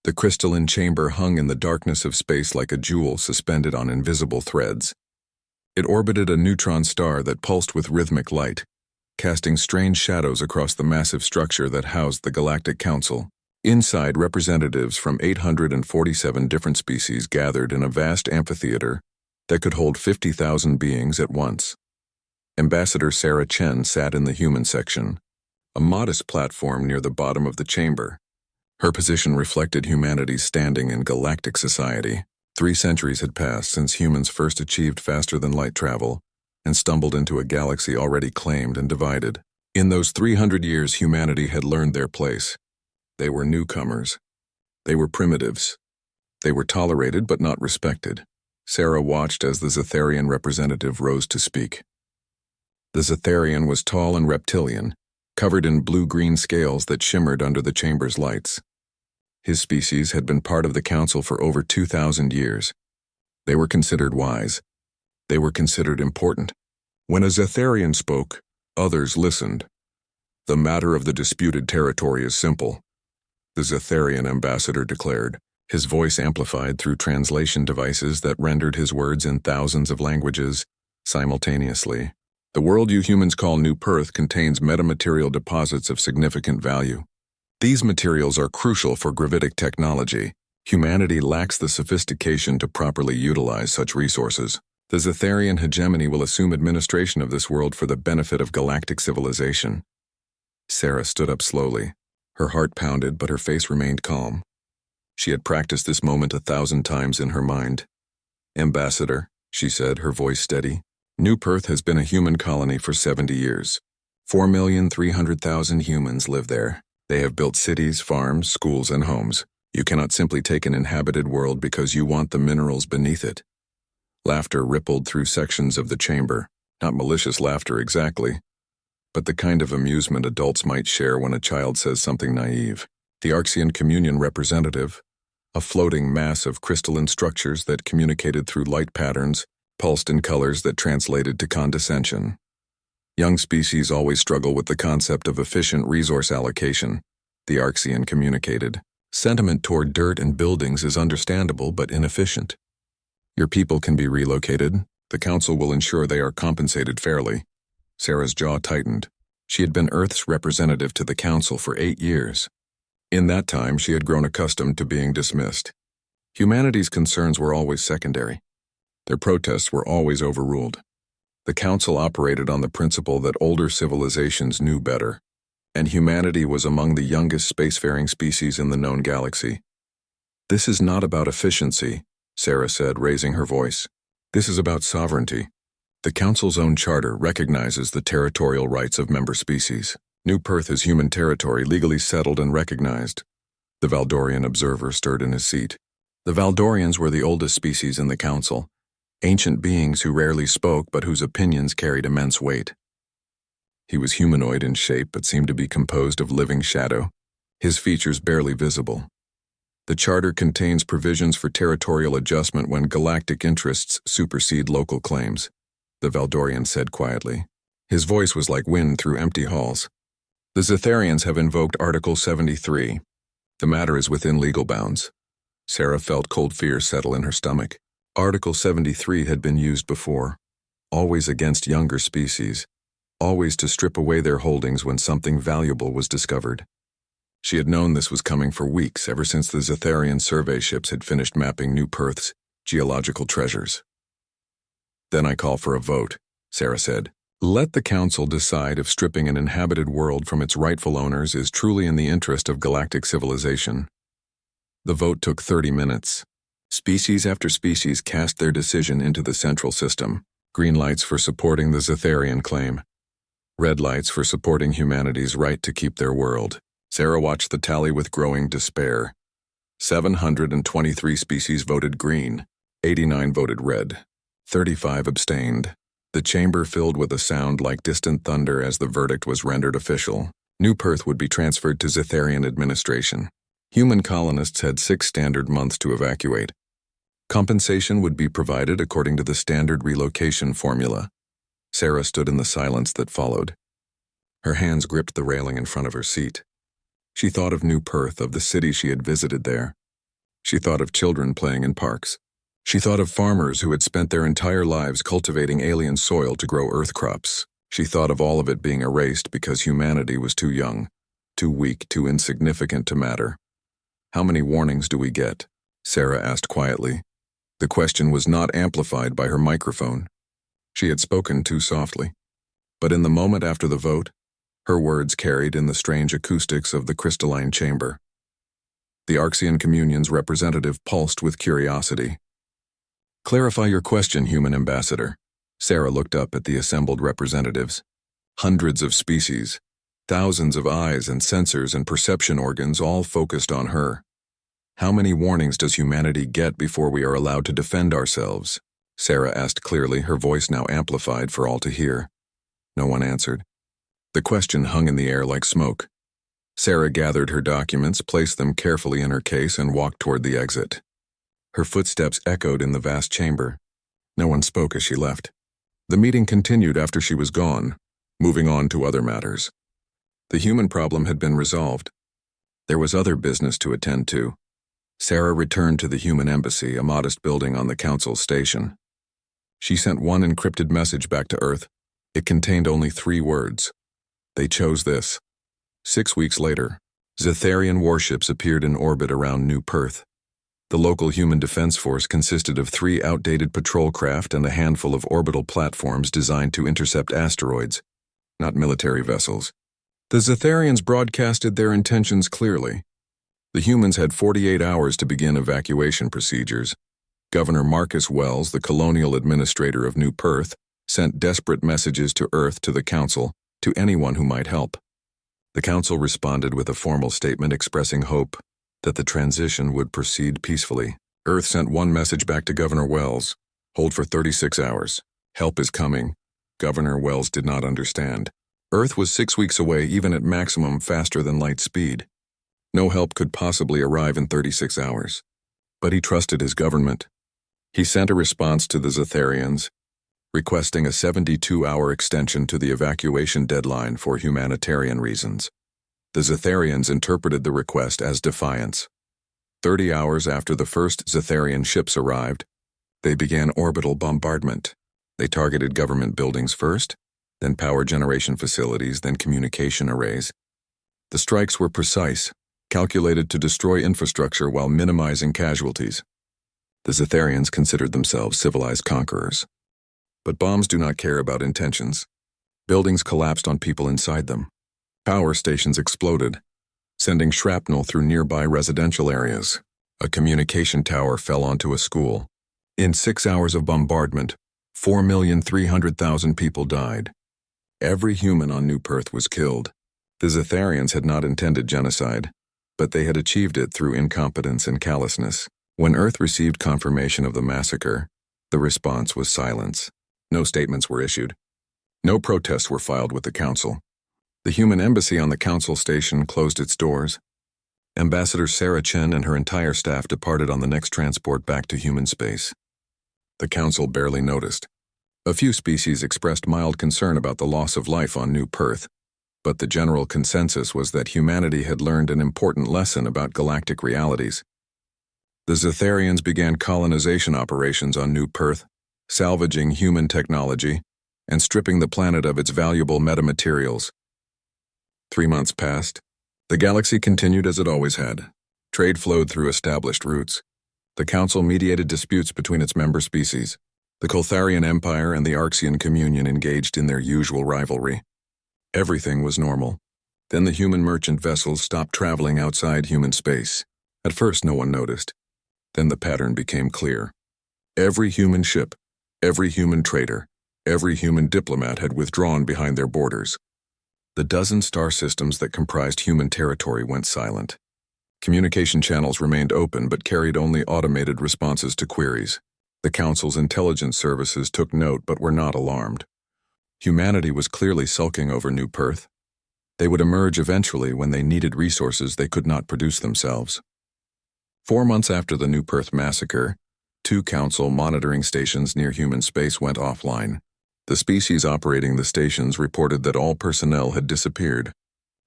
The crystalline chamber hung in the darkness of space like a jewel suspended on invisible threads. It orbited a neutron star that pulsed with rhythmic light, casting strange shadows across the massive structure that housed the Galactic Council. Inside, representatives from 847 different species gathered in a vast amphitheater that could hold 50,000 beings at once. Ambassador Sarah Chen sat in the human section, a modest platform near the bottom of the chamber. Her position reflected humanity's standing in galactic society. 3 centuries had passed since humans first achieved faster-than-light travel and stumbled into a galaxy already claimed and divided. In those 300 years, humanity had learned their place. They were newcomers. They were primitives. They were tolerated but not respected. Sarah watched as the Zetharian representative rose to speak. The Zetharian was tall and reptilian, covered in blue-green scales that shimmered under the chamber's lights. His species had been part of the council for over 2,000 years. They were considered wise. They were considered important. When a Zetharian spoke, others listened. The matter of the disputed territory is simple, the Zetharian ambassador declared, his voice amplified through translation devices that rendered his words in thousands of languages simultaneously. The world you humans call New Perth contains metamaterial deposits of significant value. These materials are crucial for gravitic technology. Humanity lacks the sophistication to properly utilize such resources. The Zetharian hegemony will assume administration of this world for the benefit of galactic civilization. Sarah stood up slowly. Her heart pounded, but her face remained calm. She had practiced this moment 1,000 times in her mind. "Ambassador," she said, her voice steady, "New Perth has been a human colony for 70 years. 4,300,000 humans live there. They have built cities, farms, schools, and homes. You cannot simply take an inhabited world because you want the minerals beneath it." Laughter rippled through sections of the chamber, not malicious laughter exactly, but the kind of amusement adults might share when a child says something naive. The Arxian Communion representative, a floating mass of crystalline structures that communicated through light patterns, pulsed in colors that translated to condescension. Young species always struggle with the concept of efficient resource allocation, the Arxian communicated. Sentiment toward dirt and buildings is understandable but inefficient. Your people can be relocated. The Council will ensure they are compensated fairly. Sarah's jaw tightened. She had been Earth's representative to the Council for 8 years. In that time, she had grown accustomed to being dismissed. Humanity's concerns were always secondary. Their protests were always overruled. The Council operated on the principle that older civilizations knew better, and humanity was among the youngest spacefaring species in the known galaxy. "This is not about efficiency," Sarah said, raising her voice. "This is about sovereignty. The Council's own charter recognizes the territorial rights of member species. New Perth is human territory, legally settled and recognized." The Valdorian observer stirred in his seat. The Valdorians were the oldest species in the Council, ancient beings who rarely spoke but whose opinions carried immense weight. He was humanoid in shape but seemed to be composed of living shadow, his features barely visible. The charter contains provisions for territorial adjustment when galactic interests supersede local claims, the Valdorian said quietly. His voice was like wind through empty halls. "The Zetharians have invoked Article 73. The matter is within legal bounds." Sarah felt cold fear settle in her stomach. Article 73 had been used before, always against younger species, always to strip away their holdings when something valuable was discovered. She had known this was coming for weeks, ever since the Zetharian survey ships had finished mapping New Perth's geological treasures. "Then I call for a vote," Sarah said. "Let the Council decide if stripping an inhabited world from its rightful owners is truly in the interest of galactic civilization." The vote took 30 minutes. Species after species cast their decision into the central system. Green lights for supporting the Zetharian claim. Red lights for supporting humanity's right to keep their world. Sarah watched the tally with growing despair. 723 species voted green, 89 voted red, 35 abstained. The chamber filled with a sound like distant thunder as the verdict was rendered official. New Perth would be transferred to Zetharian administration. Human colonists had 6 standard months to evacuate. Compensation would be provided according to the standard relocation formula. Sarah stood in the silence that followed. Her hands gripped the railing in front of her seat. She thought of New Perth, of the city she had visited there, She thought of children playing in parks. She thought of farmers who had spent their entire lives cultivating alien soil to grow Earth crops. She thought of all of it being erased because humanity was too young, too weak, too insignificant to matter. "How many warnings do we get?" Sarah asked quietly. The question was not amplified by her microphone. She had spoken too softly. But in the moment after the vote, her words carried in the strange acoustics of the crystalline chamber. The Arxian Communion's representative pulsed with curiosity. "Clarify your question, human ambassador." Sarah looked up at the assembled representatives. Hundreds of species, thousands of eyes and sensors and perception organs all focused on her. "How many warnings does humanity get before we are allowed to defend ourselves?" Sarah asked clearly, her voice now amplified for all to hear. No one answered. The question hung in the air like smoke. Sarah gathered her documents, placed them carefully in her case, and walked toward the exit. Her footsteps echoed in the vast chamber. No one spoke as she left. The meeting continued after she was gone, moving on to other matters. The human problem had been resolved. There was other business to attend to. Sarah returned to the human embassy, a modest building on the council station. She sent one encrypted message back to Earth. It contained only 3 words. They chose this. 6 weeks later, Zetharian warships appeared in orbit around New Perth. The local human defense force consisted of 3 outdated patrol craft and a handful of orbital platforms designed to intercept asteroids, not military vessels. The Zetharians broadcasted their intentions clearly. The humans had 48 hours to begin evacuation procedures. Governor Marcus Wells, the colonial administrator of New Perth, sent desperate messages to Earth to the Council, to anyone who might help. The Council responded with a formal statement expressing hope that the transition would proceed peacefully. Earth sent one message back to Governor Wells: "Hold for 36 hours. Help is coming." Governor Wells did not understand. Earth was 6 weeks away, even at maximum faster than light speed. No help could possibly arrive in 36 hours. But he trusted his government. He sent a response to the Zetharians, requesting a 72-hour extension to the evacuation deadline for humanitarian reasons. The Zetharians interpreted the request as defiance. 30 hours after the first Zetharian ships arrived, they began orbital bombardment. They targeted government buildings first, then power generation facilities, then communication arrays. The strikes were precise, calculated to destroy infrastructure while minimizing casualties. The Zetharians considered themselves civilized conquerors. But bombs do not care about intentions. Buildings collapsed on people inside them. Power stations exploded, sending shrapnel through nearby residential areas. A communication tower fell onto a school. In 6 hours of bombardment, 4,300,000 people died. Every human on New Perth was killed. The Zetharians had not intended genocide, but they had achieved it through incompetence and callousness. When Earth received confirmation of the massacre, the response was silence. No statements were issued. No protests were filed with the Council. The human embassy on the Council station closed its doors. Ambassador Sarah Chen and her entire staff departed on the next transport back to human space. The Council barely noticed. A few species expressed mild concern about the loss of life on New Perth, but the general consensus was that humanity had learned an important lesson about galactic realities. The Zetharians began colonization operations on New Perth, salvaging human technology and stripping the planet of its valuable metamaterials. 3 months passed. The galaxy continued as it always had. Trade flowed through established routes. The Council mediated disputes between its member species. The Coltharian Empire and the Arxian Communion engaged in their usual rivalry. Everything was normal. Then the human merchant vessels stopped traveling outside human space. At first, no one noticed. Then the pattern became clear. Every human ship, every human trader, every human diplomat had withdrawn behind their borders. The dozen star systems that comprised human territory went silent. Communication channels remained open but carried only automated responses to queries. The Council's intelligence services took note but were not alarmed. Humanity was clearly sulking over New Perth. They would emerge eventually when they needed resources they could not produce themselves. 4 months after the New Perth massacre, 2 Council monitoring stations near human space went offline. The species operating the stations reported that all personnel had disappeared.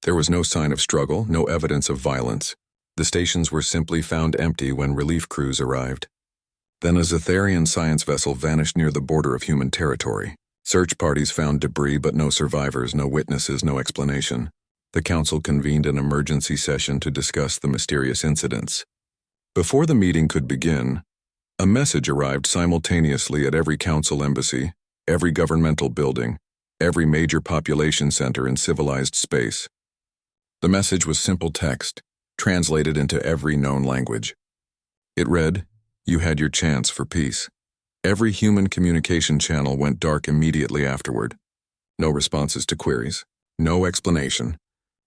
There was no sign of struggle, no evidence of violence. The stations were simply found empty when relief crews arrived. Then a Zetharian science vessel vanished near the border of human territory. Search parties found debris but no survivors, no witnesses, no explanation. The council convened an emergency session to discuss the mysterious incidents. Before the meeting could begin, a message arrived simultaneously at every council embassy, every governmental building, every major population center in civilized space. The message was simple text, translated into every known language. It read, "You had your chance for peace." Every human communication channel went dark immediately afterward. No responses to queries, no explanation,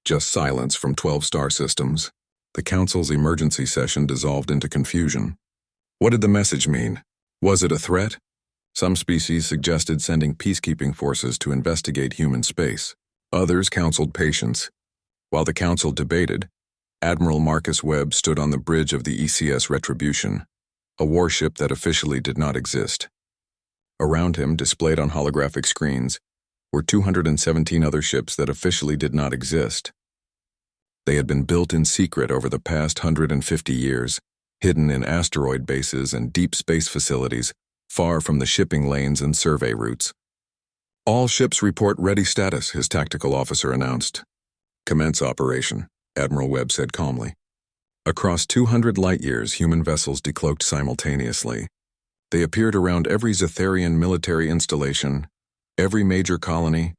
just silence from 12 star systems. The council's emergency session dissolved into confusion. What did the message mean? Was it a threat? Some species suggested sending peacekeeping forces to investigate human space. Others counseled patience. While the council debated, Admiral Marcus Webb stood on the bridge of the ECS Retribution, a warship that officially did not exist. Around him, displayed on holographic screens, were 217 other ships that officially did not exist. They had been built in secret over the past 150 years, hidden in asteroid bases and deep space facilities, far from the shipping lanes and survey routes. "All ships report ready status," his tactical officer announced. "Commence operation," Admiral Webb said calmly. Across 200 light-years, human vessels decloaked simultaneously. They appeared around every Zetharian military installation, every major colony,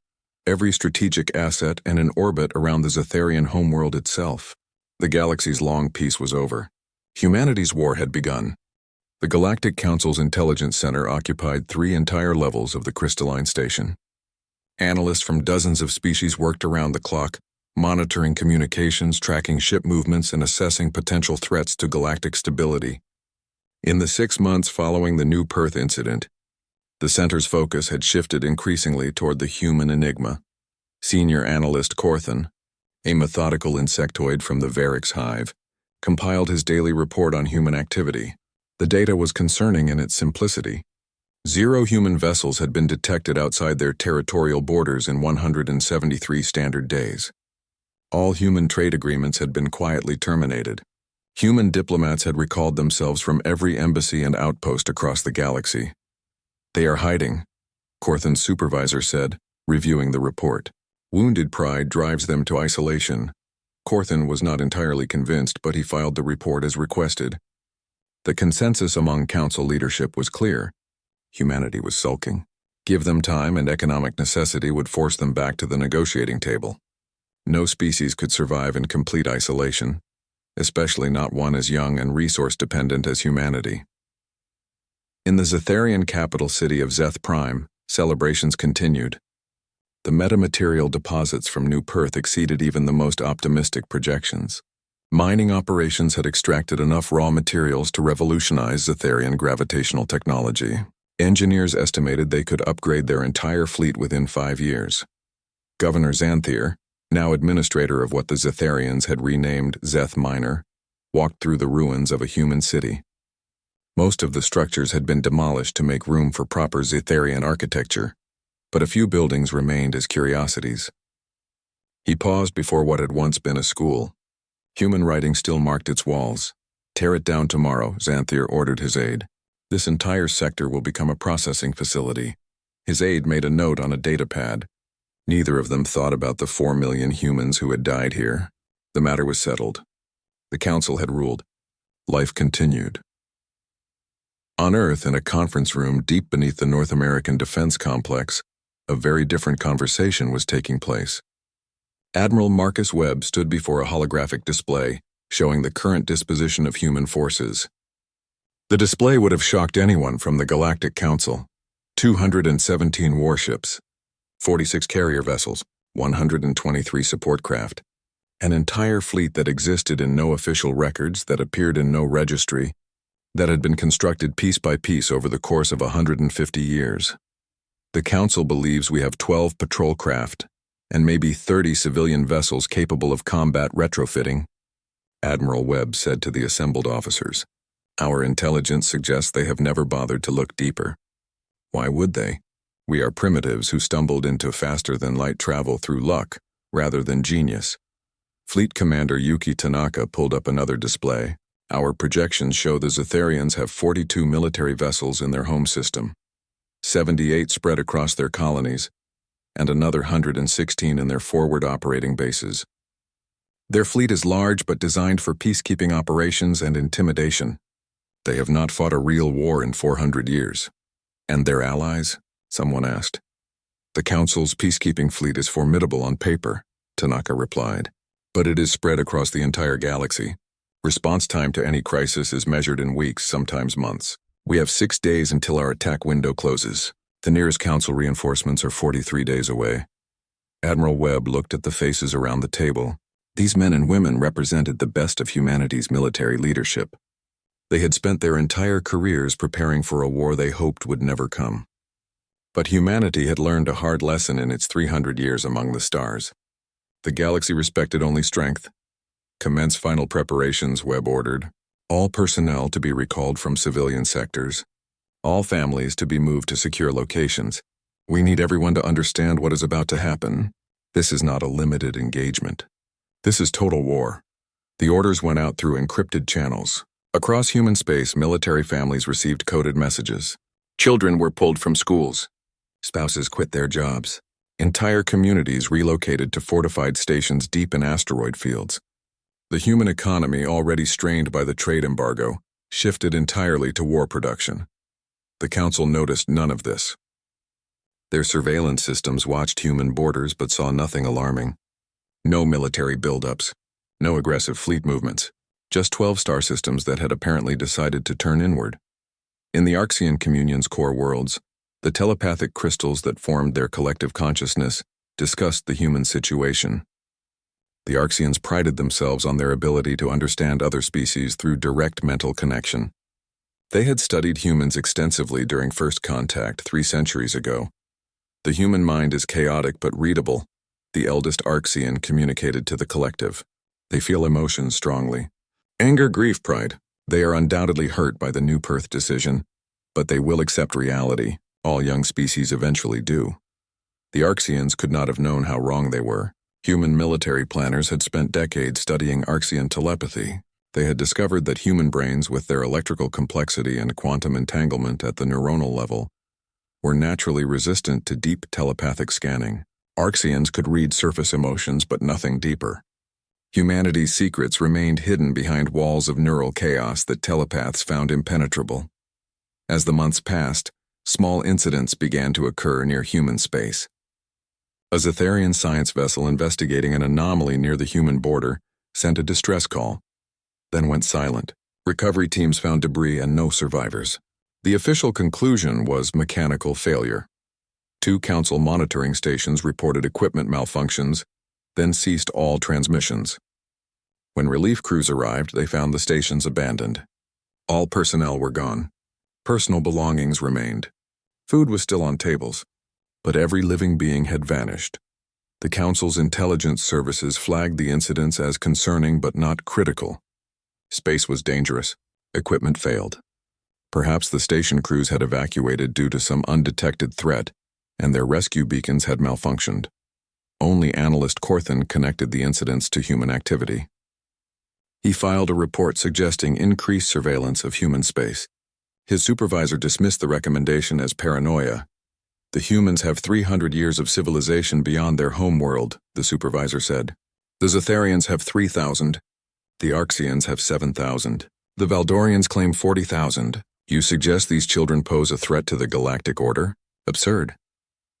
every strategic asset, and in orbit around the Zetharian homeworld itself. The galaxy's long peace was over. Humanity's war had begun. The Galactic Council's Intelligence Center occupied 3 entire levels of the crystalline station. Analysts from dozens of species worked around the clock, monitoring communications, tracking ship movements, and assessing potential threats to galactic stability. In the 6 months following the New Perth incident, the center's focus had shifted increasingly toward the human enigma. Senior analyst Corthan, a methodical insectoid from the Varix hive, compiled his daily report on human activity. The data was concerning in its simplicity. 0 human vessels had been detected outside their territorial borders in 173 standard days. All human trade agreements had been quietly terminated. Human diplomats had recalled themselves from every embassy and outpost across the galaxy. "They are hiding," Corthan's supervisor said, reviewing the report. "Wounded pride drives them to isolation." Corthan was not entirely convinced, but he filed the report as requested. The consensus among council leadership was clear. Humanity was sulking. Give them time and economic necessity would force them back to the negotiating table. No species could survive in complete isolation, especially not one as young and resource-dependent as humanity. In the Zetharian capital city of Zeth Prime, celebrations continued. The metamaterial deposits from New Perth exceeded even the most optimistic projections. Mining operations had extracted enough raw materials to revolutionize Zetharian gravitational technology. Engineers estimated they could upgrade their entire fleet within 5 years. Governor Xanthir, now administrator of what the Zetharians had renamed Zeth Minor, walked through the ruins of a human city. Most of the structures had been demolished to make room for proper Zetharian architecture, but a few buildings remained as curiosities. He paused before what had once been a school. Human writing still marked its walls. "Tear it down tomorrow," Xanthir ordered his aide. "This entire sector will become a processing facility." His aide made a note on a data pad. Neither of them thought about the 4 million humans who had died here. The matter was settled. The council had ruled. Life continued. On Earth, in a conference room deep beneath the North American Defense Complex, a very different conversation was taking place. Admiral Marcus Webb stood before a holographic display showing the current disposition of human forces. The display would have shocked anyone from the Galactic Council. 217 warships, 46 carrier vessels, 123 support craft, an entire fleet that existed in no official records, that appeared in no registry, that had been constructed piece by piece over the course of 150 years. The Council believes we have 12 patrol craft and maybe 30 civilian vessels capable of combat retrofitting, Admiral Webb said to the assembled officers. Our intelligence suggests they have never bothered to look deeper. Why would they? We are primitives who stumbled into faster-than-light travel through luck rather than genius. Fleet Commander Yuki Tanaka pulled up another display. Our projections show the Zetharians have 42 military vessels in their home system, 78 spread across their colonies, and another 116 in their forward operating bases. Their fleet is large but designed for peacekeeping operations and intimidation. They have not fought a real war in 400 years. And their allies? Someone asked. The Council's peacekeeping fleet is formidable on paper, Tanaka replied, but it is spread across the entire galaxy. Response time to any crisis is measured in weeks, sometimes months. We have 6 days until our attack window closes. The nearest Council reinforcements are 43 days away. Admiral Webb looked at the faces around the table. These men and women represented the best of humanity's military leadership. They had spent their entire careers preparing for a war they hoped would never come. But humanity had learned a hard lesson in its 300 years among the stars. The galaxy respected only strength. Commence final preparations, Webb ordered. All personnel to be recalled from civilian sectors. All families to be moved to secure locations. We need everyone to understand what is about to happen. This is not a limited engagement. This is total war. The orders went out through encrypted channels. Across human space, military families received coded messages. Children were pulled from schools. Spouses quit their jobs. Entire communities relocated to fortified stations deep in asteroid fields. The human economy, already strained by the trade embargo, shifted entirely to war production. The Council noticed none of this. Their surveillance systems watched human borders but saw nothing alarming. No military buildups, no aggressive fleet movements, just 12 star systems that had apparently decided to turn inward. In the Arxian Communion's core worlds, the telepathic crystals that formed their collective consciousness discussed the human situation. The Arxians prided themselves on their ability to understand other species through direct mental connection. They had studied humans extensively during first contact 3 centuries ago. The human mind is chaotic but readable, the eldest Arxian communicated to the collective. They feel emotions strongly. Anger, grief, pride. They are undoubtedly hurt by the New Perth decision, but they will accept reality. All young species eventually do. The Arxians could not have known how wrong they were. Human military planners had spent decades studying Arxian telepathy. They had discovered that human brains, with their electrical complexity and quantum entanglement at the neuronal level, were naturally resistant to deep telepathic scanning. Arxians could read surface emotions but nothing deeper. Humanity's secrets remained hidden behind walls of neural chaos that telepaths found impenetrable. As the months passed, small incidents began to occur near human space. A Zetharian science vessel investigating an anomaly near the human border sent a distress call, then went silent. Recovery teams found debris and no survivors. The official conclusion was mechanical failure. 2 Council monitoring stations reported equipment malfunctions, then ceased all transmissions. When relief crews arrived, they found the stations abandoned. All personnel were gone. Personal belongings remained. Food was still on tables, but every living being had vanished. The Council's intelligence services flagged the incidents as concerning but not critical. Space was dangerous. Equipment failed. Perhaps the station crews had evacuated due to some undetected threat, and their rescue beacons had malfunctioned. Only analyst Corthan connected the incidents to human activity. He filed a report suggesting increased surveillance of human space. His supervisor dismissed the recommendation as paranoia. The humans have 300 years of civilization beyond their home world, the supervisor said. The Zetharians have 3,000. The Arxians have 7,000. The Valdorians claim 40,000. You suggest these children pose a threat to the galactic order? Absurd.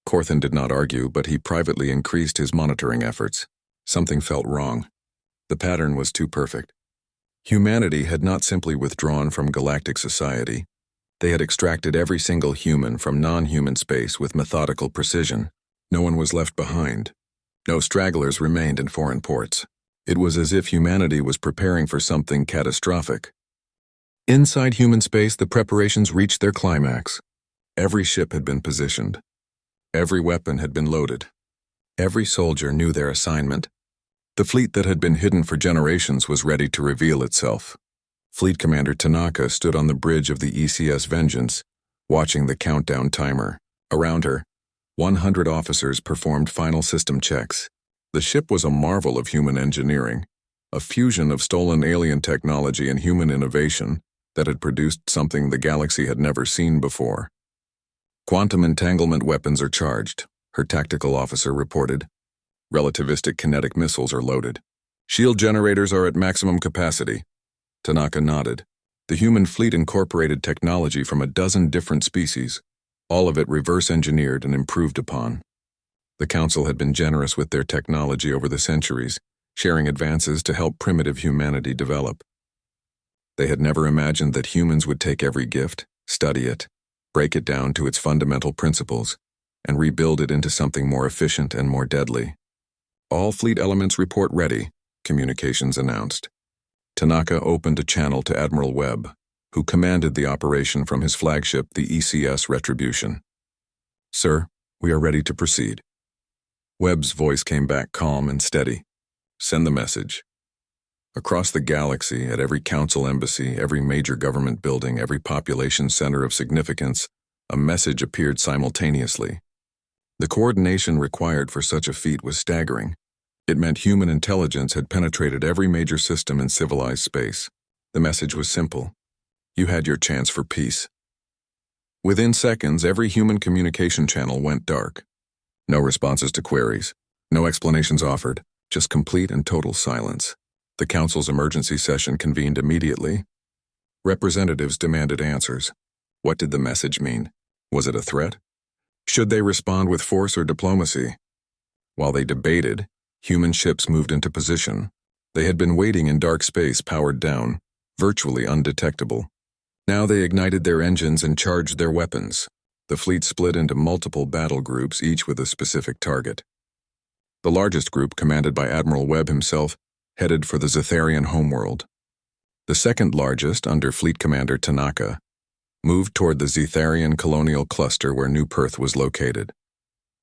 Corthan did not argue, but he privately increased his monitoring efforts. Something felt wrong. The pattern was too perfect. Humanity had not simply withdrawn from galactic society. They had extracted every single human from non-human space with methodical precision. No one was left behind. No stragglers remained in foreign ports. It was as if humanity was preparing for something catastrophic. Inside human space, the preparations reached their climax. Every ship had been positioned. Every weapon had been loaded. Every soldier knew their assignment. The fleet that had been hidden for generations was ready to reveal itself. Fleet Commander Tanaka stood on the bridge of the ECS Vengeance, watching the countdown timer. Around her, 100 officers performed final system checks. The ship was a marvel of human engineering, a fusion of stolen alien technology and human innovation that had produced something the galaxy had never seen before. Quantum entanglement weapons are charged, her tactical officer reported. Relativistic kinetic missiles are loaded. Shield generators are at maximum capacity. Tanaka nodded. The human fleet incorporated technology from a dozen different species, all of it reverse-engineered and improved upon. The Council had been generous with their technology over the centuries, sharing advances to help primitive humanity develop. They had never imagined that humans would take every gift, study it, break it down to its fundamental principles, and rebuild it into something more efficient and more deadly. All fleet elements report ready, communications announced. Tanaka opened a channel to Admiral Webb, who commanded the operation from his flagship, the ECS Retribution. "Sir, we are ready to proceed." Webb's voice came back calm and steady. "Send the message." Across the galaxy, at every council embassy, every major government building, every population center of significance, a message appeared simultaneously. The coordination required for such a feat was staggering. It meant human intelligence had penetrated every major system in civilized space. The message was simple. You had your chance for peace. Within seconds, every human communication channel went dark. No responses to queries, no explanations offered, just complete and total silence. The Council's emergency session convened immediately. Representatives demanded answers. What did the message mean? Was it a threat? Should they respond with force or diplomacy? While they debated, human ships moved into position. They had been waiting in dark space, powered down, virtually undetectable. Now they ignited their engines and charged their weapons. The fleet split into multiple battle groups, each with a specific target. The largest group, commanded by Admiral Webb himself, headed for the Zetharian homeworld. The second largest, under Fleet Commander Tanaka, moved toward the Zetharian colonial cluster where New Perth was located.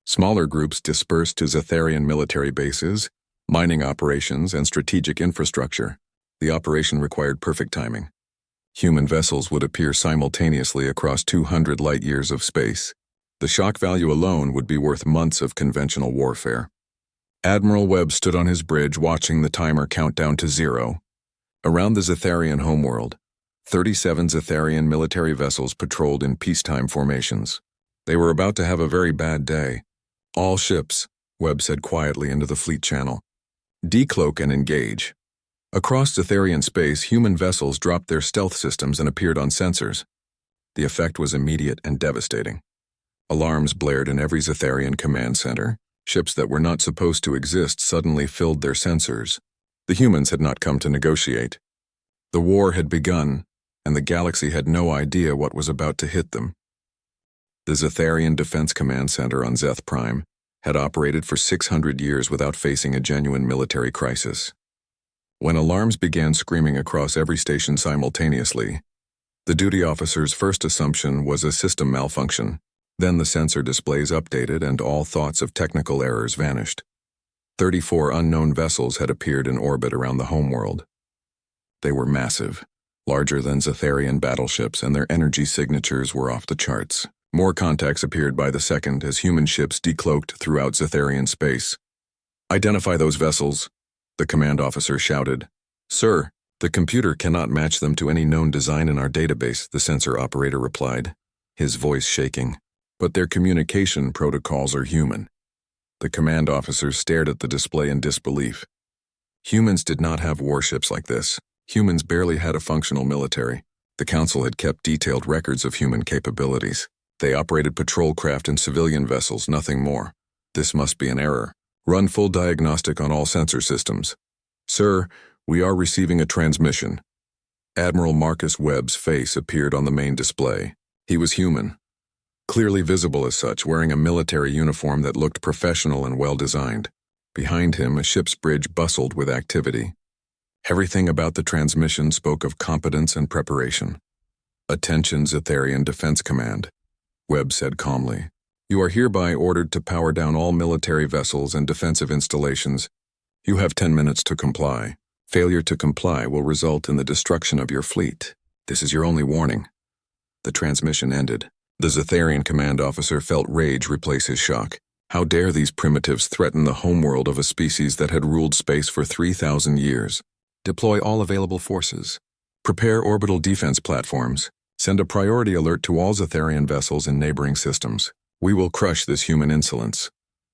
Smaller groups dispersed to Zetharian military bases, mining operations, and strategic infrastructure. The operation required perfect timing. Human vessels would appear simultaneously across 200 light-years of space. The shock value alone would be worth months of conventional warfare. Admiral Webb stood on his bridge watching the timer count down to 0. Around the Zetharian homeworld, 37 Zetharian military vessels patrolled in peacetime formations. They were about to have a very bad day. "All ships," Webb said quietly into the fleet channel. "Decloak and engage." Across Zetharian space, human vessels dropped their stealth systems and appeared on sensors. The effect was immediate and devastating. Alarms blared in every Zetharian command center. Ships that were not supposed to exist suddenly filled their sensors. The humans had not come to negotiate. The war had begun, and the galaxy had no idea what was about to hit them. The Zetharian Defense Command Center on Zeth Prime had operated for 600 years without facing a genuine military crisis. When alarms began screaming across every station simultaneously, the duty officer's first assumption was a system malfunction. Then the sensor displays updated and all thoughts of technical errors vanished. 34 unknown vessels had appeared in orbit around the homeworld. They were massive, larger than Zetharian battleships, and their energy signatures were off the charts. More contacts appeared by the second as human ships decloaked throughout Zetharian space. "Identify those vessels," the command officer shouted. "Sir, the computer cannot match them to any known design in our database," the sensor operator replied, his voice shaking. "But their communication protocols are human." The command officer stared at the display in disbelief. Humans did not have warships like this. Humans barely had a functional military. The Council had kept detailed records of human capabilities. They operated patrol craft and civilian vessels, nothing more. This must be an error. Run full diagnostic on all sensor systems. "Sir, we are receiving a transmission." Admiral Marcus Webb's face appeared on the main display. He was human, clearly visible as such, wearing a military uniform that looked professional and well-designed. Behind him, a ship's bridge bustled with activity. Everything about the transmission spoke of competence and preparation. "Attention, Zetharian Defense Command," Webb said calmly. "You are hereby ordered to power down all military vessels and defensive installations. You have 10 minutes to comply. Failure to comply will result in the destruction of your fleet. This is your only warning." The transmission ended. The Zetharian command officer felt rage replace his shock. How dare these primitives threaten the homeworld of a species that had ruled space for 3,000 years? Deploy all available forces. Prepare orbital defense platforms. Send a priority alert to all Zetharian vessels in neighboring systems. We will crush this human insolence.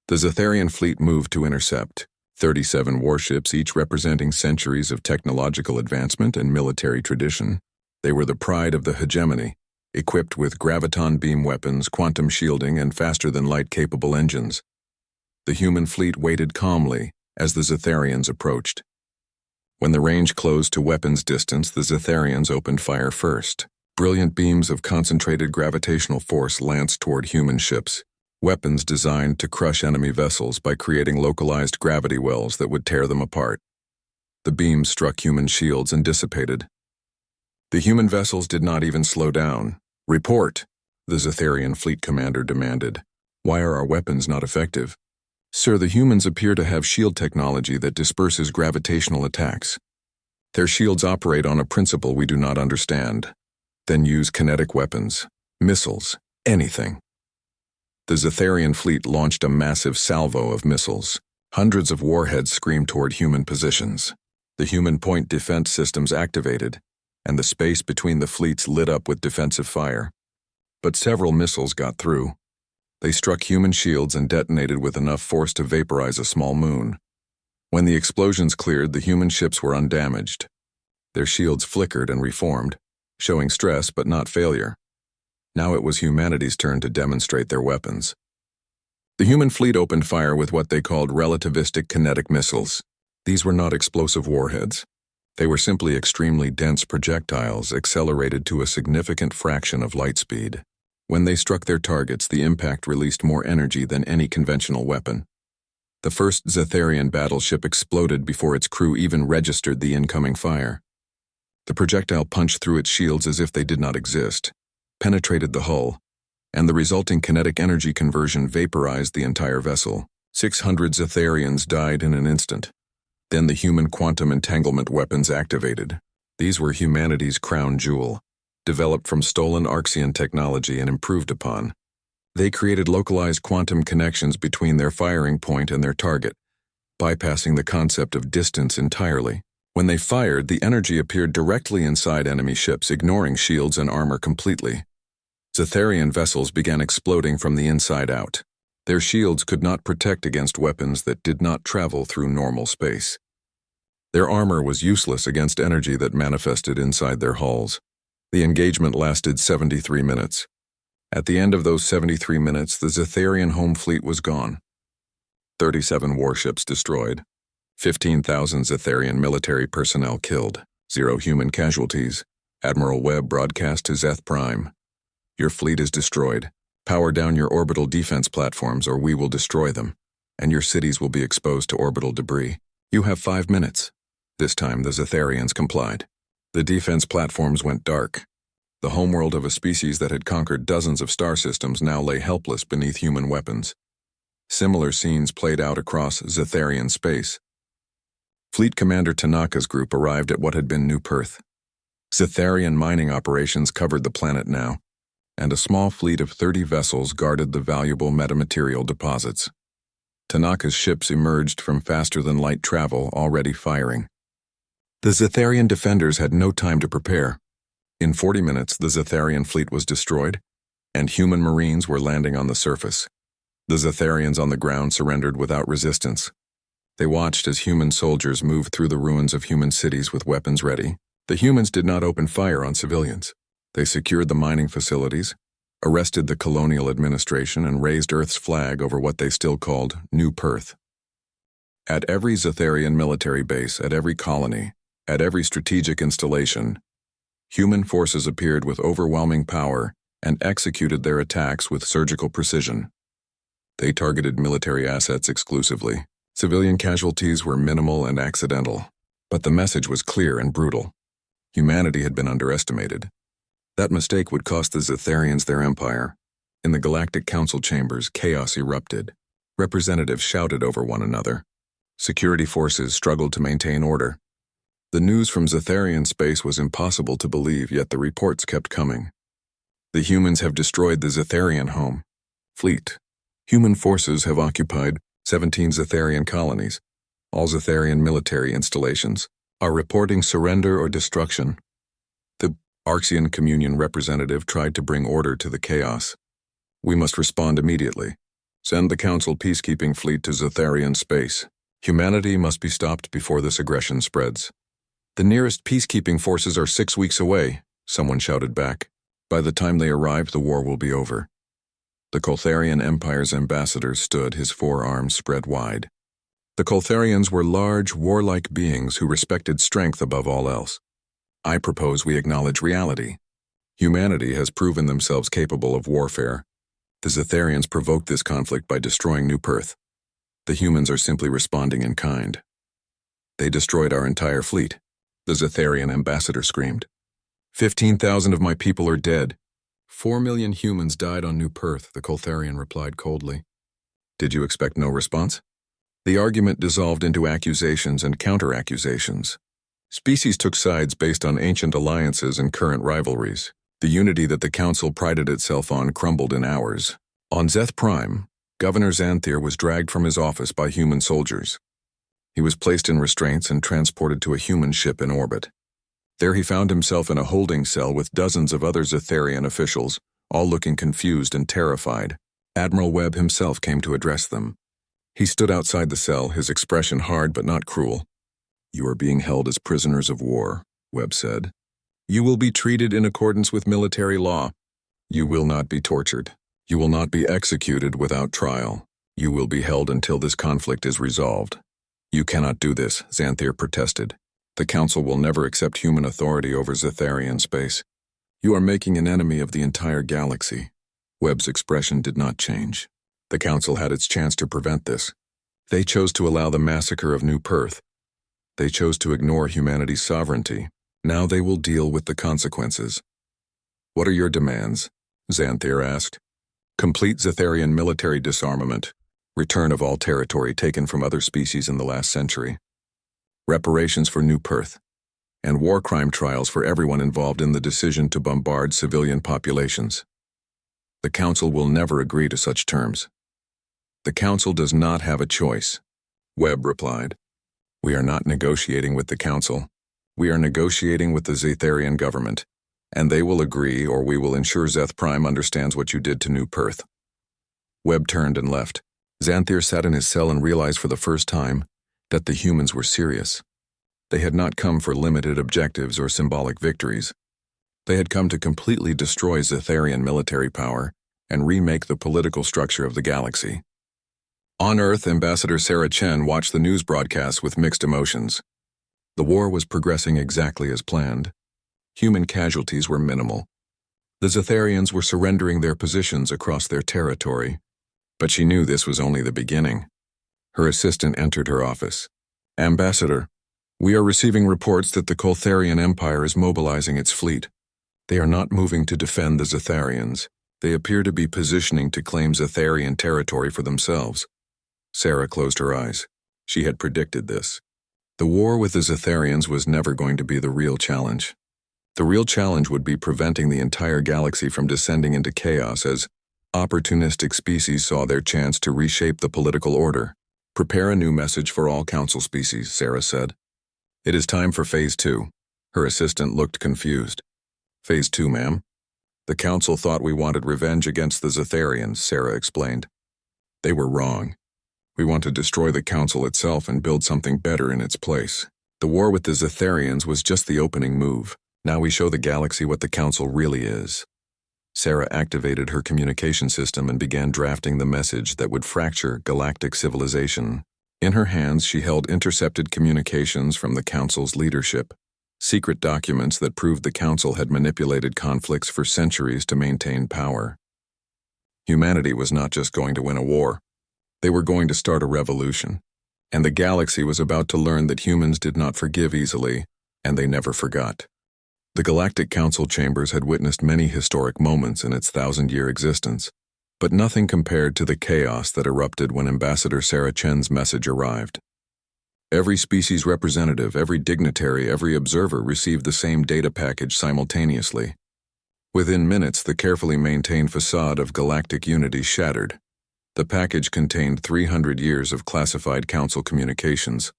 The Zetharian fleet moved to intercept. 37 warships, each representing centuries of technological advancement and military tradition. They were the pride of the hegemony, equipped with graviton beam weapons, quantum shielding, and faster-than-light capable engines. The human fleet waited calmly as the Zetharians approached. When the range closed to weapons distance, the Zetharians opened fire first. Brilliant beams of concentrated gravitational force lanced toward human ships, weapons designed to crush enemy vessels by creating localized gravity wells that would tear them apart. The beams struck human shields and dissipated. The human vessels did not even slow down. "Report," the Zetharian fleet commander demanded. "Why are our weapons not effective?" "Sir, the humans appear to have shield technology that disperses gravitational attacks. Their shields operate on a principle we do not understand. Then use kinetic weapons, missiles, anything." The Zetharian fleet launched a massive salvo of missiles. Hundreds of warheads screamed toward human positions. The human point defense systems activated, and the space between the fleets lit up with defensive fire. But several missiles got through. They struck human shields and detonated with enough force to vaporize a small moon. When the explosions cleared, the human ships were undamaged. Their shields flickered and reformed, showing stress but not failure. Now it was humanity's turn to demonstrate their weapons. The human fleet opened fire with what they called relativistic kinetic missiles. These were not explosive warheads. They were simply extremely dense projectiles accelerated to a significant fraction of light speed. When they struck their targets, the impact released more energy than any conventional weapon. The first Zetharian battleship exploded before its crew even registered the incoming fire. The projectile punched through its shields as if they did not exist, penetrated the hull, and the resulting kinetic energy conversion vaporized the entire vessel. 600 Zetharians died in an instant. Then the human quantum entanglement weapons activated. These were humanity's crown jewel, developed from stolen Arxian technology and improved upon. They created localized quantum connections between their firing point and their target, bypassing the concept of distance entirely. When they fired, the energy appeared directly inside enemy ships, ignoring shields and armor completely. Zetharian vessels began exploding from the inside out. Their shields could not protect against weapons that did not travel through normal space. Their armor was useless against energy that manifested inside their hulls. The engagement lasted 73 minutes. At the end of those 73 minutes, the Zetharian home fleet was gone. 37 warships destroyed. 15,000 Zetharian military personnel killed. 0 human casualties. Admiral Webb broadcast to Zeth Prime. "Your fleet is destroyed. Power down your orbital defense platforms or we will destroy them, and your cities will be exposed to orbital debris. You have 5 minutes." This time the Zetharians complied. The defense platforms went dark. The homeworld of a species that had conquered dozens of star systems now lay helpless beneath human weapons. Similar scenes played out across Zetharian space. Fleet Commander Tanaka's group arrived at what had been New Perth. Zetharian mining operations covered the planet now, and a small fleet of 30 vessels guarded the valuable metamaterial deposits. Tanaka's ships emerged from faster-than-light travel, already firing. The Zetharian defenders had no time to prepare. In 40 minutes, the Zetharian fleet was destroyed, and human marines were landing on the surface. The Zetharians on the ground surrendered without resistance. They watched as human soldiers moved through the ruins of human cities with weapons ready. The humans did not open fire on civilians. They secured the mining facilities, arrested the colonial administration, and raised Earth's flag over what they still called New Perth. At every Zetharian military base, at every colony, at every strategic installation, human forces appeared with overwhelming power and executed their attacks with surgical precision. They targeted military assets exclusively. Civilian casualties were minimal and accidental, but the message was clear and brutal. Humanity had been underestimated. That mistake would cost the Zetharians their empire. In the Galactic Council chambers, chaos erupted. Representatives shouted over one another. Security forces struggled to maintain order. The news from Zetharian space was impossible to believe, yet the reports kept coming. The humans have destroyed the Zetharian home, fleet, Human forces have occupied 17 Zetharian colonies. All Zetharian military installations are reporting surrender or destruction. The Arxian Communion representative tried to bring order to the chaos. We must respond immediately. Send the Council peacekeeping fleet to Zetharian space. Humanity must be stopped before this aggression spreads. The nearest peacekeeping forces are 6 weeks away, someone shouted back. By the time they arrive, the war will be over. The Coltharian Empire's ambassador stood, his forearms spread wide. The Coltharians were large, warlike beings who respected strength above all else. I propose we acknowledge reality. Humanity has proven themselves capable of warfare. The Zetharians provoked this conflict by destroying New Perth. The humans are simply responding in kind. They destroyed our entire fleet, the Zetharian ambassador screamed. 15,000 of my people are dead. 4 million humans died on New Perth, the Coltharian replied coldly. Did you expect no response? The argument dissolved into accusations and counter-accusations. Species took sides based on ancient alliances and current rivalries. The unity that the Council prided itself on crumbled in hours. On Zeth Prime, Governor Xanthir was dragged from his office by human soldiers. He was placed in restraints and transported to a human ship in orbit. There he found himself in a holding cell with dozens of other Zetharian officials, all looking confused and terrified. Admiral Webb himself came to address them. He stood outside the cell, his expression hard but not cruel. You are being held as prisoners of war, Webb said. You will be treated in accordance with military law. You will not be tortured. You will not be executed without trial. You will be held until this conflict is resolved. You cannot do this, Xanthir protested. The Council will never accept human authority over Zetharian space. You are making an enemy of the entire galaxy. Webb's expression did not change. The Council had its chance to prevent this. They chose to allow the massacre of New Perth. They chose to ignore humanity's sovereignty. Now they will deal with the consequences. What are your demands? Xanthir asked. Complete Zetharian military disarmament. Return of all territory taken from other species in the last century. Reparations for New Perth. And war crime trials for everyone involved in the decision to bombard civilian populations. The Council will never agree to such terms. The Council does not have a choice, Webb replied. We are not negotiating with the Council. We are negotiating with the Zetharian government, and they will agree or we will ensure Zeth Prime understands what you did to New Perth. Webb turned and left. Xanthir sat in his cell and realized for the first time that the humans were serious. They had not come for limited objectives or symbolic victories. They had come to completely destroy Zetharian military power and remake the political structure of the galaxy. On Earth, Ambassador Sarah Chen watched the news broadcasts with mixed emotions. The war was progressing exactly as planned. Human casualties were minimal. The Zetharians were surrendering their positions across their territory, but she knew this was only the beginning. Her assistant entered her office. Ambassador, we are receiving reports that the Coltharian Empire is mobilizing its fleet. They are not moving to defend the Zetharians. They appear to be positioning to claim Zetharian territory for themselves. Sarah closed her eyes. She had predicted this. The war with the Zetharians was never going to be the real challenge. The real challenge would be preventing the entire galaxy from descending into chaos as opportunistic species saw their chance to reshape the political order. Prepare a new message for all Council species, Sarah said. It is time for Phase 2. Her assistant looked confused. Phase 2, ma'am? The Council thought we wanted revenge against the Zetharians, Sarah explained. They were wrong. We want to destroy the Council itself and build something better in its place. The war with the Zetharians was just the opening move. Now we show the galaxy what the Council really is. Sarah activated her communication system and began drafting the message that would fracture galactic civilization. In her hands, she held intercepted communications from the Council's leadership, secret documents that proved the Council had manipulated conflicts for centuries to maintain power. Humanity was not just going to win a war. They were going to start a revolution. And the galaxy was about to learn that humans did not forgive easily, and they never forgot. The Galactic Council chambers had witnessed many historic moments in its 1,000-year existence, but nothing compared to the chaos that erupted when Ambassador Sarah Chen's message arrived. Every species representative, every dignitary, every observer received the same data package simultaneously. Within minutes, the carefully maintained facade of galactic unity shattered. The package contained 300 years of classified council communications,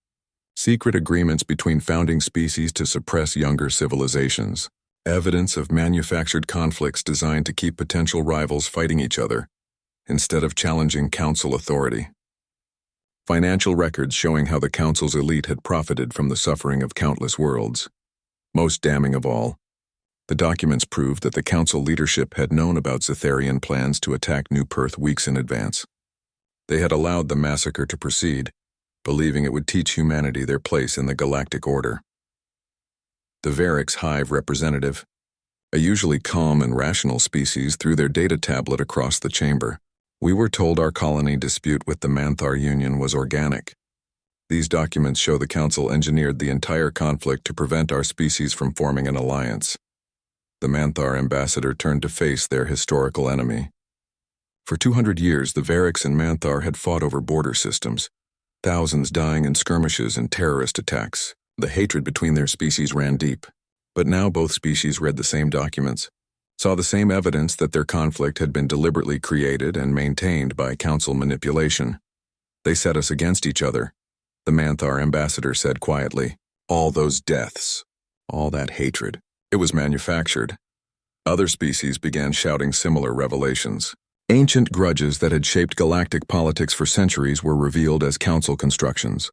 secret agreements between founding species to suppress younger civilizations, evidence of manufactured conflicts designed to keep potential rivals fighting each other, instead of challenging council authority. Financial records showing how the council's elite had profited from the suffering of countless worlds. Most damning of all, the documents proved that the council leadership had known about Zetharian plans to attack New Perth weeks in advance. They had allowed the massacre to proceed, believing it would teach humanity their place in the galactic order. The Varix hive representative, a usually calm and rational species, threw their data tablet across the chamber. We were told our colony dispute with the Manthar Union was organic. These documents show the Council engineered the entire conflict to prevent our species from forming an alliance. The Manthar ambassador turned to face their historical enemy. For 200 years, the Varix and Manthar had fought over border systems, thousands dying in skirmishes and terrorist attacks. The hatred between their species ran deep. But now both species read the same documents, saw the same evidence that their conflict had been deliberately created and maintained by council manipulation. They set us against each other, the Manthar ambassador said quietly. All those deaths, all that hatred, it was manufactured. Other species began shouting similar revelations. Ancient grudges that had shaped galactic politics for centuries were revealed as council constructions.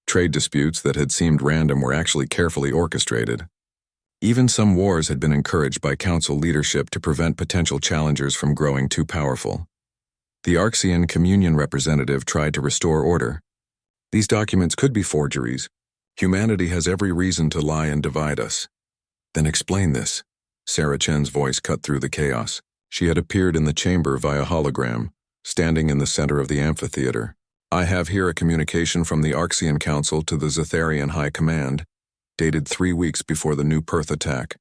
Trade disputes that had seemed random were actually carefully orchestrated. Even some wars had been encouraged by council leadership to prevent potential challengers from growing too powerful. The Arxian Communion representative tried to restore order. These documents could be forgeries. Humanity has every reason to lie and divide us. Then explain this. Sarah Chen's voice cut through the chaos. She had appeared in the chamber via hologram, standing in the center of the amphitheater. I have here a communication from the Arxian Council to the Zetharian High Command, dated 3 weeks before the New Perth attack.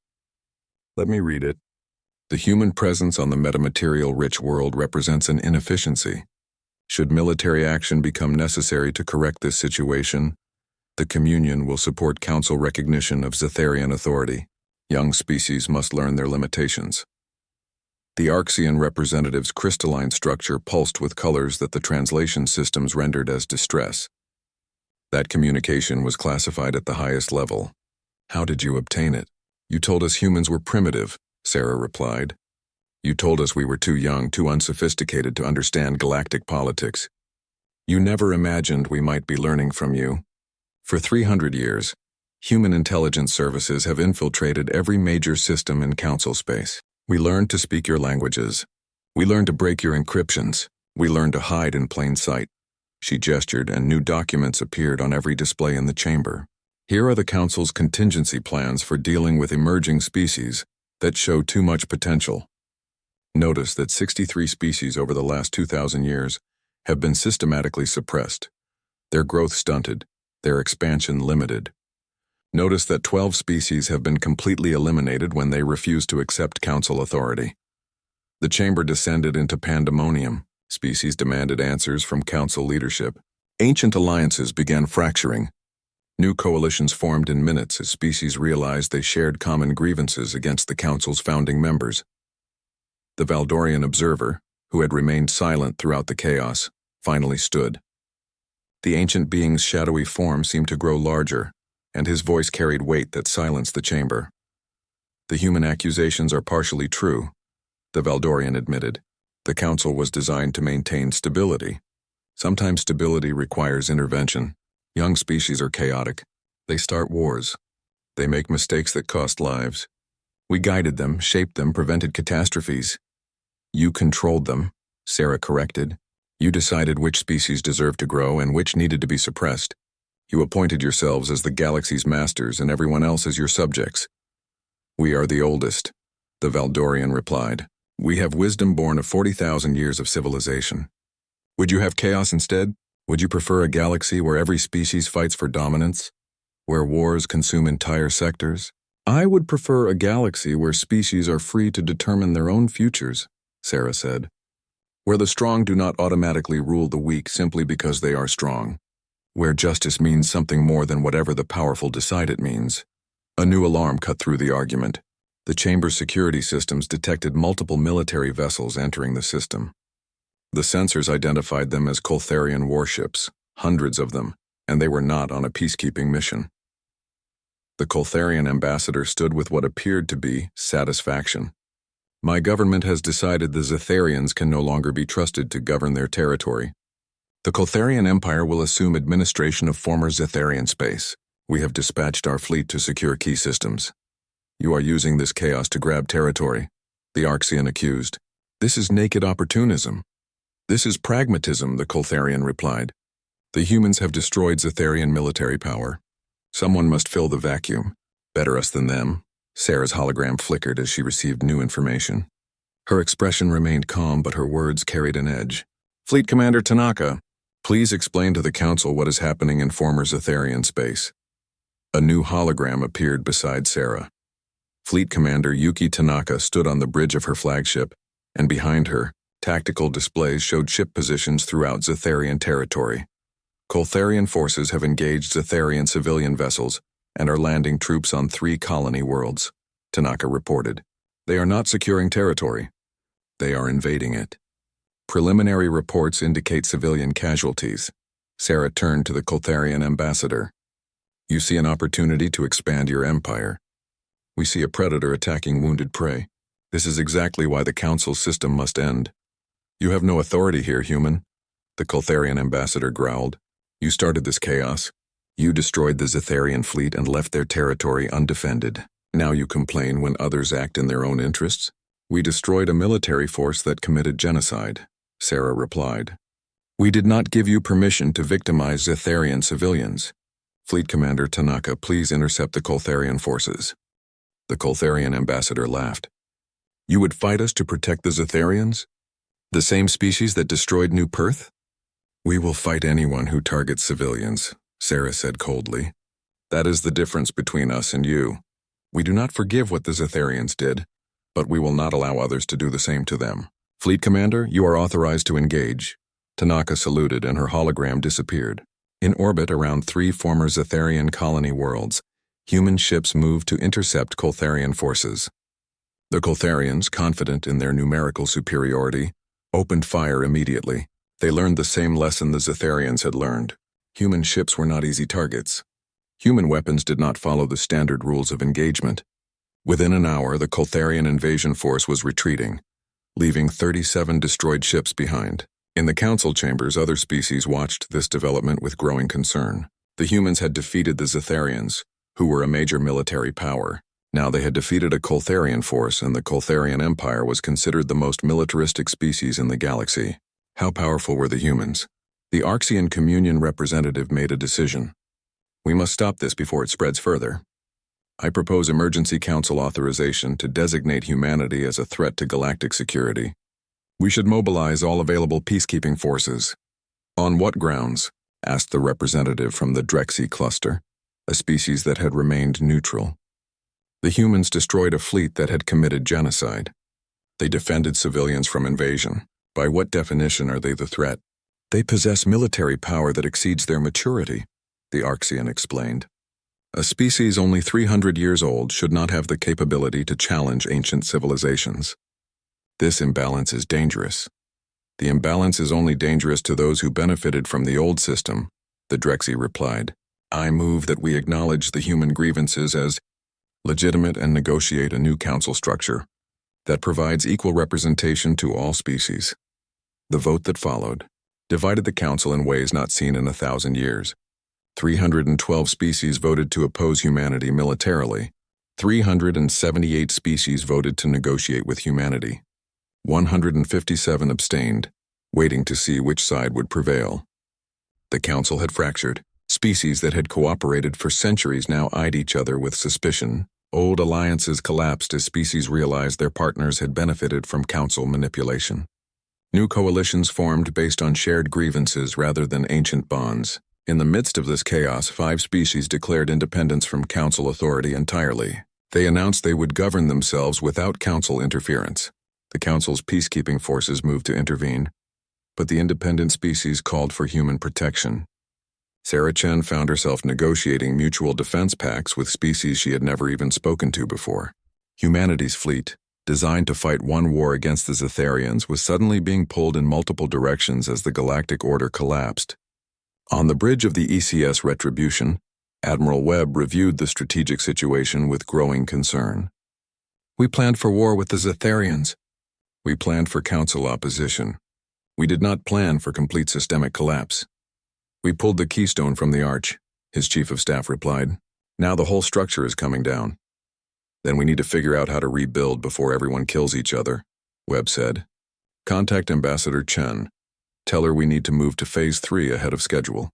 Let me read it. The human presence on the metamaterial-rich world represents an inefficiency. Should military action become necessary to correct this situation, the Communion will support Council recognition of Zetharian authority. Young species must learn their limitations. The Arxian representative's crystalline structure pulsed with colors that the translation systems rendered as distress. That communication was classified at the highest level. How did you obtain it? You told us humans were primitive, Sarah replied. You told us we were too young, too unsophisticated to understand galactic politics. You never imagined we might be learning from you. For 300 years, human intelligence services have infiltrated every major system in Council space. We learned to speak your languages. We learned to break your encryptions. We learned to hide in plain sight. She gestured, and new documents appeared on every display in the chamber. Here are the Council's contingency plans for dealing with emerging species that show too much potential. Notice that 63 species over the last 2,000 years have been systematically suppressed, their growth stunted, their expansion limited. Notice that 12 species have been completely eliminated when they refused to accept Council authority. The chamber descended into pandemonium. Species demanded answers from Council leadership. Ancient alliances began fracturing. New coalitions formed in minutes as species realized they shared common grievances against the Council's founding members. The Valdorian observer, who had remained silent throughout the chaos, finally stood. The ancient being's shadowy form seemed to grow larger, and his voice carried weight that silenced the chamber. The human accusations are partially true, the Valdorian admitted. The Council was designed to maintain stability. Sometimes stability requires intervention. Young species are chaotic. They start wars. They make mistakes that cost lives. We guided them, shaped them, prevented catastrophes. You controlled them, Sarah corrected. You decided which species deserved to grow and which needed to be suppressed. You appointed yourselves as the galaxy's masters and everyone else as your subjects. We are the oldest, the Valdorian replied. We have wisdom born of 40,000 years of civilization. Would you have chaos instead? Would you prefer a galaxy where every species fights for dominance? Where wars consume entire sectors? I would prefer a galaxy where species are free to determine their own futures, Sarah said. Where the strong do not automatically rule the weak simply because they are strong. Where justice means something more than whatever the powerful decide it means. A new alarm cut through the argument. The chamber's security systems detected multiple military vessels entering the system. The sensors identified them as Coltharian warships, hundreds of them, and they were not on a peacekeeping mission. The Coltharian ambassador stood with what appeared to be satisfaction. My government has decided the Zetharians can no longer be trusted to govern their territory. The Coltharian Empire will assume administration of former Zetharian space. We have dispatched our fleet to secure key systems. You are using this chaos to grab territory, the Arxian accused. This is naked opportunism. This is pragmatism, the Coltharian replied. The humans have destroyed Zetharian military power. Someone must fill the vacuum. Better us than them. Sarah's hologram flickered as she received new information. Her expression remained calm, but her words carried an edge. Fleet Commander Tanaka, please explain to the Council what is happening in former Zetharian space. A new hologram appeared beside Sarah. Fleet Commander Yuki Tanaka stood on the bridge of her flagship, and behind her, tactical displays showed ship positions throughout Zetharian territory. Coltharian forces have engaged Zetharian civilian vessels and are landing troops on 3 colony worlds, Tanaka reported. They are not securing territory. They are invading it. Preliminary reports indicate civilian casualties. Sarah turned to the Coltharian ambassador. You see an opportunity to expand your empire. We see a predator attacking wounded prey. This is exactly why the Council's system must end. You have no authority here, human, the Coltharian ambassador growled. You started this chaos. You destroyed the Zetharian fleet and left their territory undefended. Now you complain when others act in their own interests? We destroyed a military force that committed genocide, Sarah replied. We did not give you permission to victimize Zetharian civilians. Fleet Commander Tanaka, please intercept the Coltharian forces. The Coltharian ambassador laughed. You would fight us to protect the Zetharians? The same species that destroyed New Perth? We will fight anyone who targets civilians, Sarah said coldly. That is the difference between us and you. We do not forgive what the Zetharians did, but we will not allow others to do the same to them. Fleet Commander, you are authorized to engage. Tanaka saluted and her hologram disappeared. In orbit around 3 former Zetharian colony worlds, human ships moved to intercept Coltharian forces. The Coltharians, confident in their numerical superiority, opened fire immediately. They learned the same lesson the Zetharians had learned. Human ships were not easy targets. Human weapons did not follow the standard rules of engagement. Within an hour, the Coltharian invasion force was retreating, leaving 37 destroyed ships behind. In the council chambers, other species watched this development with growing concern. The humans had defeated the Zetharians, who were a major military power. Now they had defeated a Coltharian force, and the Coltharian Empire was considered the most militaristic species in the galaxy. How powerful were the humans? The Arxian Communion representative made a decision. We must stop this before it spreads further. I propose emergency council authorization to designate humanity as a threat to galactic security. We should mobilize all available peacekeeping forces. On what grounds? Asked the representative from the Drexy cluster, a species that had remained neutral. The humans destroyed a fleet that had committed genocide. They defended civilians from invasion. By what definition are they the threat? They possess military power that exceeds their maturity, the Arxian explained. A species only 300 years old should not have the capability to challenge ancient civilizations. This imbalance is dangerous. The imbalance is only dangerous to those who benefited from the old system, the Drexy replied. I move that we acknowledge the human grievances as legitimate and negotiate a new council structure that provides equal representation to all species. The vote that followed divided the council in ways not seen in 1,000 years. 312 species voted to oppose humanity militarily. 378 species voted to negotiate with humanity. 157 abstained, waiting to see which side would prevail. The council had fractured. Species that had cooperated for centuries now eyed each other with suspicion. Old alliances collapsed as species realized their partners had benefited from council manipulation. New coalitions formed based on shared grievances rather than ancient bonds. In the midst of this chaos, 5 species declared independence from council authority entirely. They announced they would govern themselves without council interference. The council's peacekeeping forces moved to intervene, but the independent species called for human protection. Sarah Chen found herself negotiating mutual defense pacts with species she had never even spoken to before. Humanity's fleet, designed to fight one war against the Zetharians, was suddenly being pulled in multiple directions as the galactic order collapsed. On the bridge of the ECS Retribution, Admiral Webb reviewed the strategic situation with growing concern. "We planned for war with the Zetharians. We planned for Council opposition. We did not plan for complete systemic collapse. We pulled the keystone from the arch," his chief of staff replied. "Now the whole structure is coming down. Then we need to figure out how to rebuild before everyone kills each other," Webb said. "Contact Ambassador Chen. Tell her we need to move to Phase 3 ahead of schedule."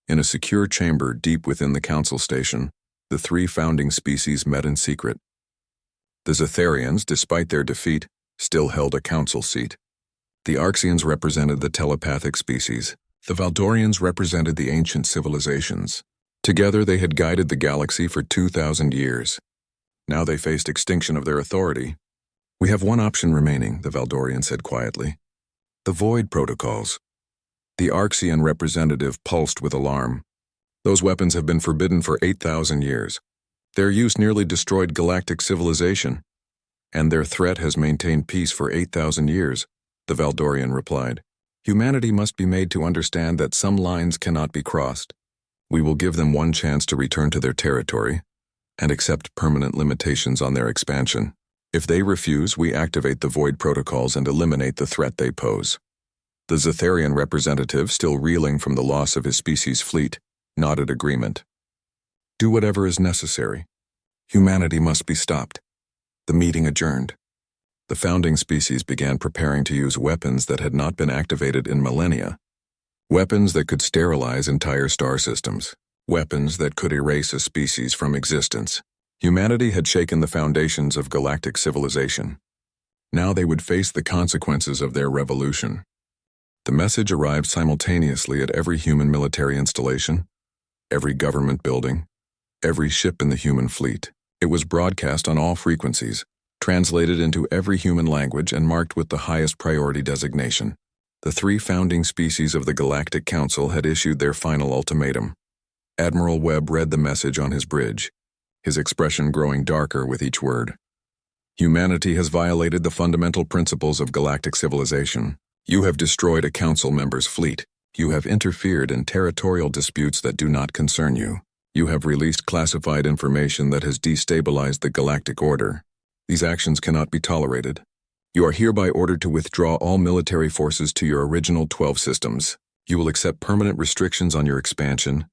In a secure chamber deep within the Council station, the three founding species met in secret. The Zetharians, despite their defeat, still held a council seat. The Arxians represented the telepathic species. The Valdorians represented the ancient civilizations. Together they had guided the galaxy for 2,000 years. Now they faced extinction of their authority. "We have one option remaining," the Valdorian said quietly. "The Void Protocols." The Arxian representative pulsed with alarm. "Those weapons have been forbidden for 8,000 years. Their use nearly destroyed galactic civilization. And their threat has maintained peace for 8,000 years, the Valdorian replied. "Humanity must be made to understand that some lines cannot be crossed. We will give them one chance to return to their territory and accept permanent limitations on their expansion. If they refuse, we activate the Void Protocols and eliminate the threat they pose." The Zetharian representative, still reeling from the loss of his species' fleet, nodded agreement. "Do whatever is necessary. Humanity must be stopped." The meeting adjourned. The founding species began preparing to use weapons that had not been activated in millennia. Weapons that could sterilize entire star systems. Weapons that could erase a species from existence. Humanity had shaken the foundations of galactic civilization. Now they would face the consequences of their revolution. The message arrived simultaneously at every human military installation, every government building, every ship in the human fleet. It was broadcast on all frequencies, translated into every human language and marked with the highest priority designation. The three founding species of the Galactic Council had issued their final ultimatum. Admiral Webb read the message on his bridge, his expression growing darker with each word. "Humanity has violated the fundamental principles of galactic civilization. You have destroyed a council member's fleet. You have interfered in territorial disputes that do not concern you. You have released classified information that has destabilized the galactic order. These actions cannot be tolerated. You are hereby ordered to withdraw all military forces to your original 12 systems. You will accept permanent restrictions on your expansion,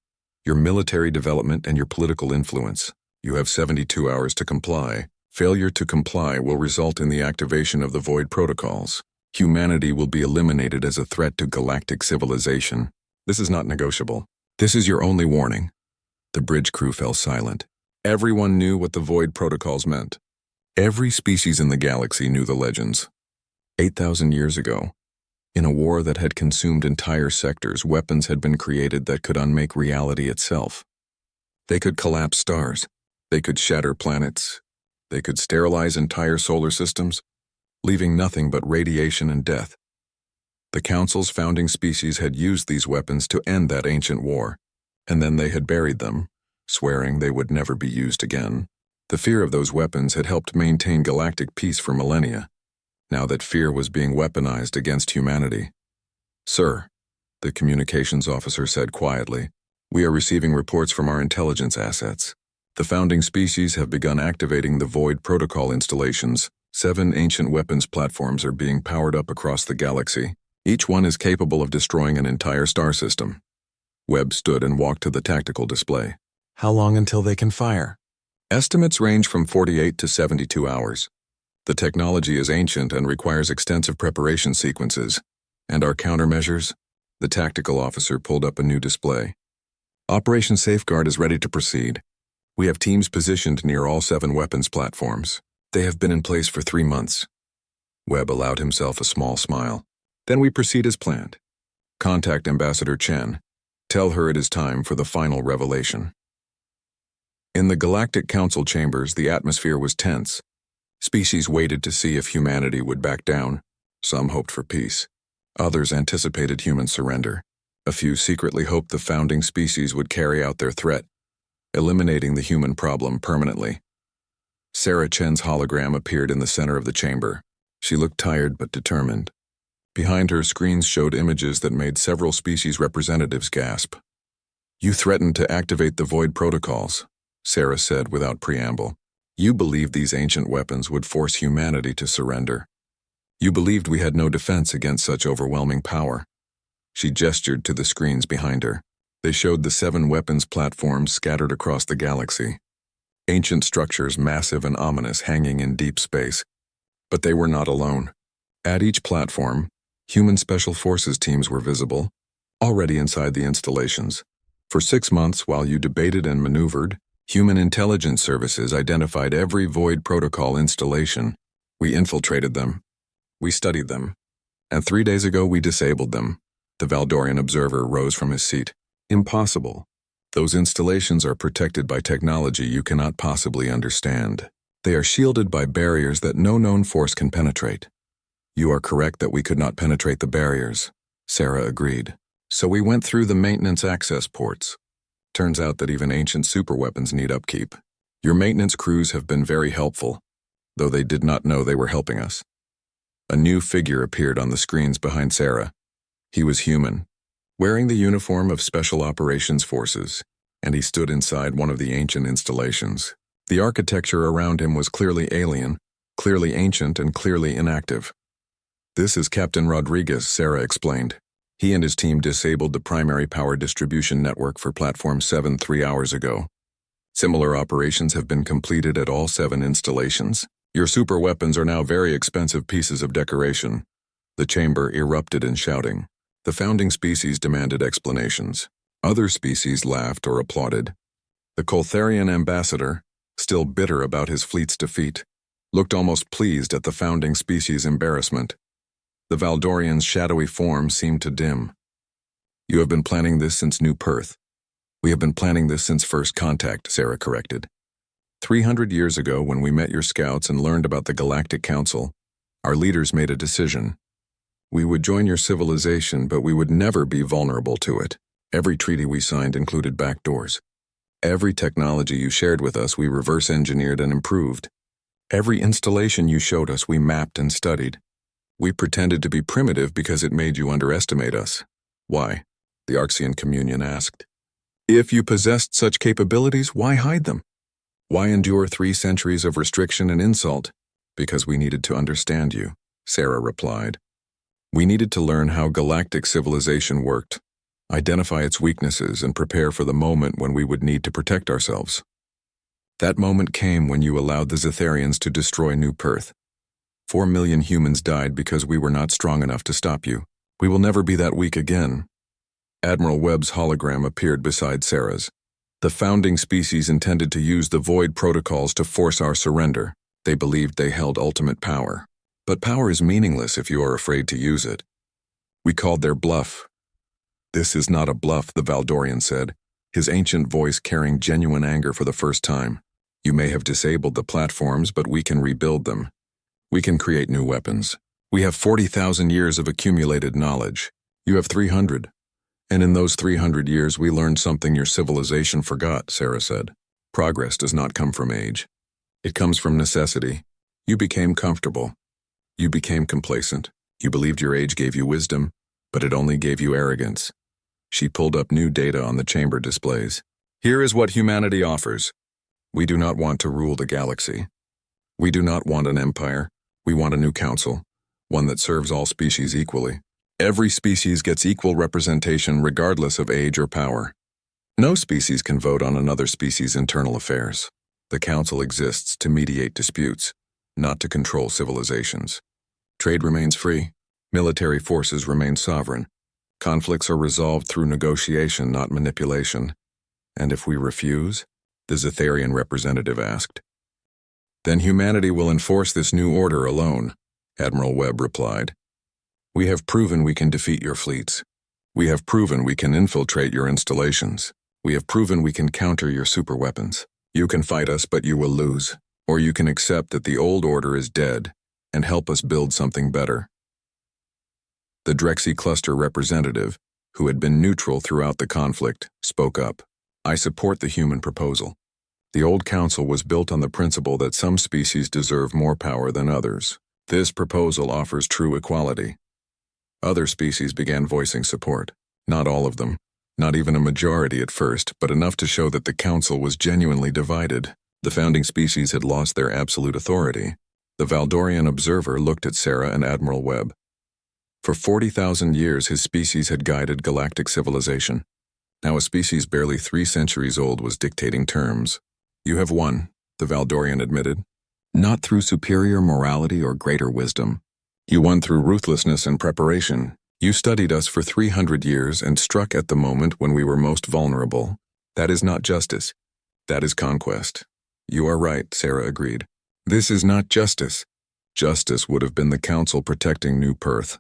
your military development, and your political influence. You have 72 hours to comply. Failure to comply will result in the activation of the Void Protocols. Humanity will be eliminated as a threat to galactic civilization. This is not negotiable. This is your only warning." The bridge crew fell silent. Everyone knew what the Void Protocols meant. Every species in the galaxy knew the legends. 8,000 years ago, in a war that had consumed entire sectors, weapons had been created that could unmake reality itself. They could collapse stars. They could shatter planets. They could sterilize entire solar systems, leaving nothing but radiation and death. The Council's founding species had used these weapons to end that ancient war, and then they had buried them, swearing they would never be used again. The fear of those weapons had helped maintain galactic peace for millennia. Now that fear was being weaponized against humanity. "Sir," the communications officer said quietly, "we are receiving reports from our intelligence assets. The founding species have begun activating the Void Protocol installations. 7 ancient weapons platforms are being powered up across the galaxy. Each one is capable of destroying an entire star system." Webb stood and walked to the tactical display. "How long until they can fire?" "Estimates range from 48 to 72 hours. The technology is ancient and requires extensive preparation sequences. And our countermeasures?" The tactical officer pulled up a new display. "Operation Safeguard is ready to proceed. We have teams positioned near all 7 weapons platforms. They have been in place for 3 months." Webb allowed himself a small smile. "Then we proceed as planned. Contact Ambassador Chen. Tell her it is time for the final revelation." In the Galactic Council chambers, the atmosphere was tense. Species waited to see if humanity would back down. Some hoped for peace. Others anticipated human surrender. A few secretly hoped the founding species would carry out their threat, eliminating the human problem permanently. Sarah Chen's hologram appeared in the center of the chamber. She looked tired but determined. Behind her, screens showed images that made several species representatives gasp. "You threatened to activate the Void protocols," Sarah said without preamble. "You believed these ancient weapons would force humanity to surrender. You believed we had no defense against such overwhelming power." She gestured to the screens behind her. They showed the 7 weapons platforms scattered across the galaxy. Ancient structures, massive and ominous, hanging in deep space. But they were not alone. At each platform, human special forces teams were visible, already inside the installations. For 6 months, while you debated and maneuvered, human intelligence services identified every Void protocol installation. We infiltrated them. We studied them. And 3 days ago, we disabled them. The Valdorian observer rose from his seat. "Impossible. Those installations are protected by technology you cannot possibly understand. They are shielded by barriers that no known force can penetrate." "You are correct that we could not penetrate the barriers," Sarah agreed. "So we went through the maintenance access ports. Turns out that even ancient superweapons need upkeep. Your maintenance crews have been very helpful, though they did not know they were helping us." A new figure appeared on the screens behind Sarah. He was human, wearing the uniform of Special Operations Forces, and he stood inside one of the ancient installations. The architecture around him was clearly alien, clearly ancient, and clearly inactive. "This is Captain Rodriguez," Sarah explained. "He and his team disabled the primary power distribution network for Platform 7 3 hours ago. Similar operations have been completed at all 7 installations. Your super weapons are now very expensive pieces of decoration." The chamber erupted in shouting. The founding species demanded explanations. Other species laughed or applauded. The Coltharian ambassador, still bitter about his fleet's defeat, looked almost pleased at the founding species' embarrassment. The Valdorian's shadowy form seemed to dim. "You have been planning this since New Perth." "We have been planning this since first contact," Sarah corrected. 300 years ago, when we met your scouts and learned about the Galactic Council, our leaders made a decision. We would join your civilization, but we would never be vulnerable to it. Every treaty we signed included backdoors. Every technology you shared with us, we reverse-engineered and improved. Every installation you showed us, we mapped and studied. We pretended to be primitive because it made you underestimate us." "Why?" the Arxian Communion asked. "If you possessed such capabilities, why hide them? Why endure 3 centuries of restriction and insult?" "Because we needed to understand you," Sarah replied. "We needed to learn how galactic civilization worked, identify its weaknesses, and prepare for the moment when we would need to protect ourselves. That moment came when you allowed the Zetharians to destroy New Perth. 4 million humans died because we were not strong enough to stop you. We will never be that weak again." Admiral Webb's hologram appeared beside Sarah's. "The founding species intended to use the Void protocols to force our surrender. They believed they held ultimate power. But power is meaningless if you are afraid to use it. We called their bluff." "This is not a bluff," the Valdorian said, his ancient voice carrying genuine anger for the first time. "You may have disabled the platforms, but we can rebuild them. We can create new weapons. We have 40,000 years of accumulated knowledge. You have 300. And in those 300 years, we learned something your civilization forgot," Sarah said. "Progress does not come from age. It comes from necessity. You became comfortable. You became complacent. You believed your age gave you wisdom, but it only gave you arrogance." She pulled up new data on the chamber displays. "Here is what humanity offers. We do not want to rule the galaxy. We do not want an empire. We want a new council, one that serves all species equally. Every species gets equal representation regardless of age or power. No species can vote on another species' internal affairs. The council exists to mediate disputes, not to control civilizations. Trade remains free. Military forces remain sovereign. Conflicts are resolved through negotiation, not manipulation. And if we refuse?" the Zetharian representative asked. "Then humanity will enforce this new order alone," Admiral Webb replied. "We have proven we can defeat your fleets. We have proven we can infiltrate your installations. We have proven we can counter your superweapons. You can fight us, but you will lose. Or you can accept that the old order is dead and help us build something better." The Drexy cluster representative, who had been neutral throughout the conflict, spoke up. "I support the human proposal. The old council was built on the principle that some species deserve more power than others. This proposal offers true equality. Other species began voicing support. Not all of them. Not even a majority at first, but enough to show that the council was genuinely divided. The founding species had lost their absolute authority. The Valdorian observer looked at Sarah and Admiral Webb. For 40,000 years, his species had guided galactic civilization. Now a species barely 3 centuries old was dictating terms. "You have won," the Valdorian admitted. "Not through superior morality or greater wisdom. You won through ruthlessness and preparation. You studied us for 300 years and struck at the moment when we were most vulnerable. That is not justice. That is conquest." "You are right," Sarah agreed. "This is not justice." Justice would have been the council protecting New Perth.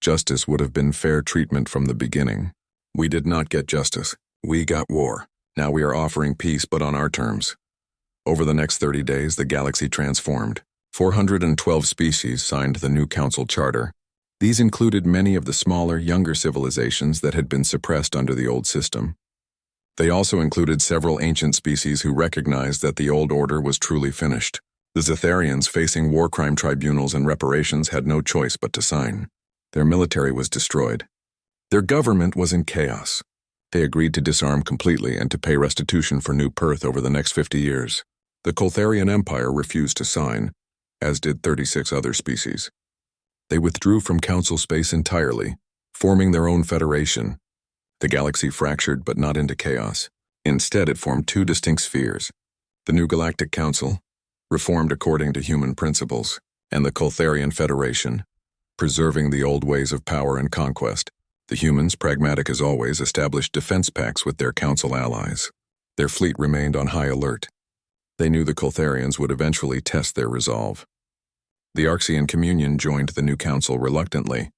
Justice would have been fair treatment from the beginning. We did not get justice. We got war. Now we are offering peace, but on our terms. Over the next 30 days, the galaxy transformed. 412 species signed the new council charter. These included many of the smaller, younger civilizations that had been suppressed under the old system. They also included several ancient species who recognized that the old order was truly finished. The Zetharians, facing war crime tribunals and reparations, had no choice but to sign. Their military was destroyed. Their government was in chaos. They agreed to disarm completely and to pay restitution for New Perth over the next 50 years. The Coltharian Empire refused to sign, as did 36 other species. They withdrew from council space entirely, forming their own federation. The galaxy fractured, but not into chaos. Instead, it formed 2 distinct spheres: the new Galactic Council, reformed according to human principles, and the Coltharian Federation, preserving the old ways of power and conquest. The humans, pragmatic as always, established defense pacts with their council allies. Their fleet remained on high alert. They knew the Coltharians would eventually test their resolve. The Arxian Communion joined the new council reluctantly.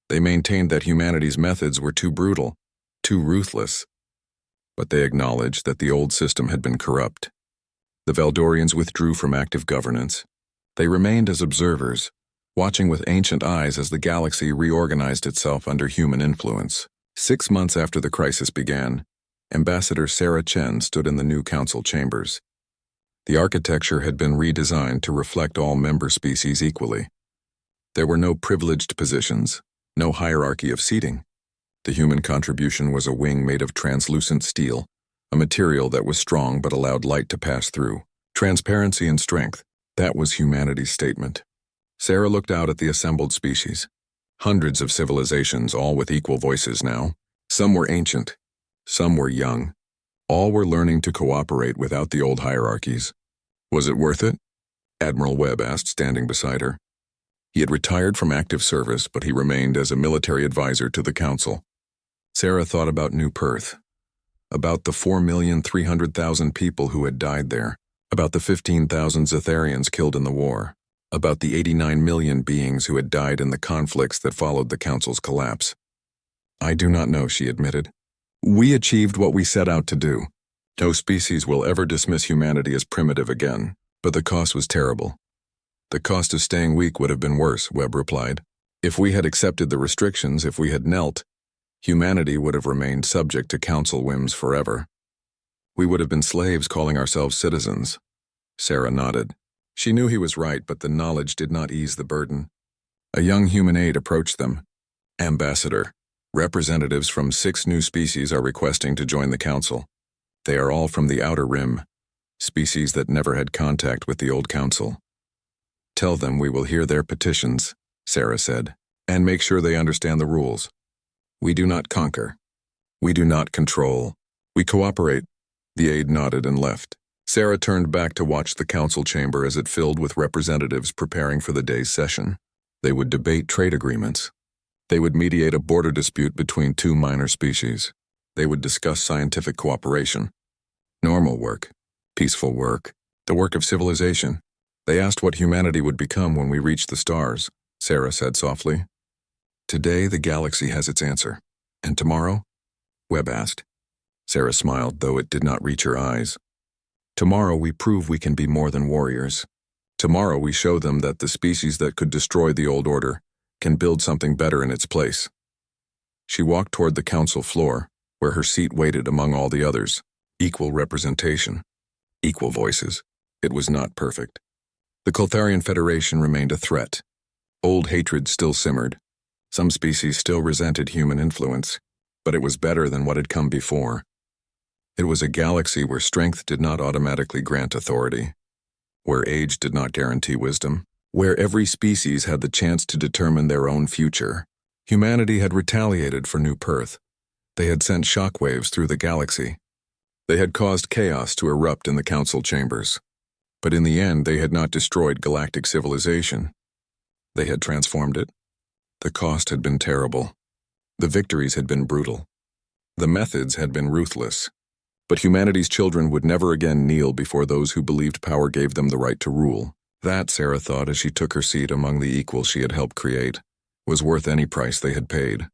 They maintained that humanity's methods were too brutal, too ruthless. But they acknowledged that the old system had been corrupt. The Valdorians withdrew from active governance. They remained as observers, watching with ancient eyes as the galaxy reorganized itself under human influence. 6 months after the crisis began, Ambassador Sarah Chen stood in the new council chambers. The architecture had been redesigned to reflect all member species equally. There were no privileged positions, no hierarchy of seating. The human contribution was a wing made of translucent steel, a material that was strong but allowed light to pass through. Transparency and strength, that was humanity's statement. Sarah looked out at the assembled species. Hundreds of civilizations, all with equal voices now. Some were ancient, some were young. All were learning to cooperate without the old hierarchies. Was it worth it? Admiral Webb asked, standing beside her. He had retired from active service, but he remained as a military advisor to the council. Sarah thought about New Perth, about the 4,300,000 people who had died there, about the 15,000 Zetharians killed in the war, about the 89 million beings who had died in the conflicts that followed the council's collapse. "I do not know," she admitted. "We achieved what we set out to do. No species will ever dismiss humanity as primitive again, but the cost was terrible." "The cost of staying weak would have been worse," Webb replied. "If we had accepted the restrictions, if we had knelt, humanity would have remained subject to council whims forever. We would have been slaves calling ourselves citizens." Sarah nodded. She knew he was right, but the knowledge did not ease the burden. A young human aide approached them. "Ambassador, representatives from 6 new species are requesting to join the council. They are all from the Outer Rim, species that never had contact with the old council. Tell them we will hear their petitions," Sarah said, "and make sure they understand the rules. We do not conquer. We do not control. We cooperate." The aide nodded and left. Sarah turned back to watch the council chamber as it filled with representatives preparing for the day's session. They would debate trade agreements. They would mediate a border dispute between 2 minor species. They would discuss scientific cooperation. Normal work, peaceful work, the work of civilization. They asked what humanity would become when we reached the stars, Sarah said softly. "Today the galaxy has its answer. And tomorrow?" Webb asked. Sarah smiled, though it did not reach her eyes. "Tomorrow we prove we can be more than warriors. Tomorrow we show them that the species that could destroy the old order can build something better in its place." She walked toward the council floor, where her seat waited among all the others. Equal representation. Equal voices. It was not perfect. The Coltharian Federation remained a threat. Old hatred still simmered. Some species still resented human influence, but it was better than what had come before. It was a galaxy where strength did not automatically grant authority, where age did not guarantee wisdom, where every species had the chance to determine their own future. Humanity had retaliated for New Perth. They had sent shockwaves through the galaxy. They had caused chaos to erupt in the council chambers. But in the end, they had not destroyed galactic civilization. They had transformed it. The cost had been terrible. The victories had been brutal. The methods had been ruthless. But humanity's children would never again kneel before those who believed power gave them the right to rule. That, Sarah thought as she took her seat among the equals she had helped create, was worth any price they had paid.